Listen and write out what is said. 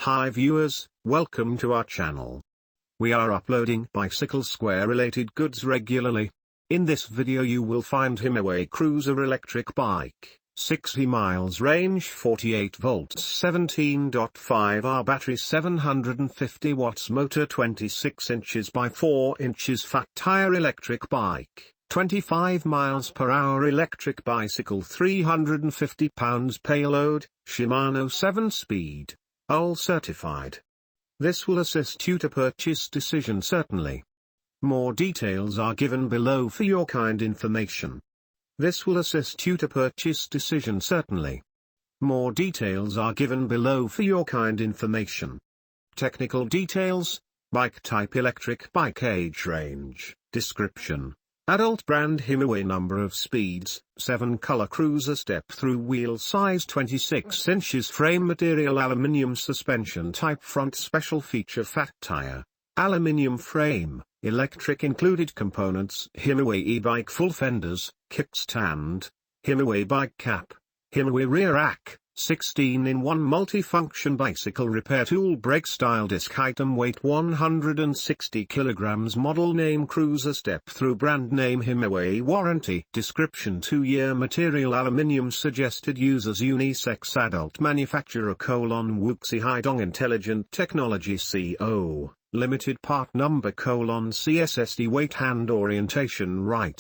Hi viewers, welcome to our channel. We are uploading bicycle square related goods regularly. In this video you will find Himiway Cruiser Electric Bike, 60 miles range, 48 volts, 17.5 Ah battery, 750 watts motor, 26 inches by 4 inches fat tire electric bike, 25 miles per hour electric bicycle, 350 pounds payload, Shimano 7-speed. All certified. This will assist you to purchase decision certainly. More details are given below for your kind information. This will assist you to purchase decision certainly. More details are given below for your kind information. Technical details: bike type electric bike, age range, description. Adult brand Himiway, number of speeds, 7 color, cruiser step through wheel size 26 inches, frame material aluminium, suspension type front, special feature fat tire, aluminium frame, electric included components: Himiway e-bike full fenders, kickstand, Himiway bike cap, Himiway rear rack, 16-in-1 multi-function bicycle repair tool, brake style disc, item weight 160 kilograms, model name cruiser, step through, brand name Himiway, warranty description 2-year, material aluminium, suggested users unisex, adult manufacturer: Wuxi Haidong Intelligent Technology Co. Limited, part number: CSSD, weight hand orientation right.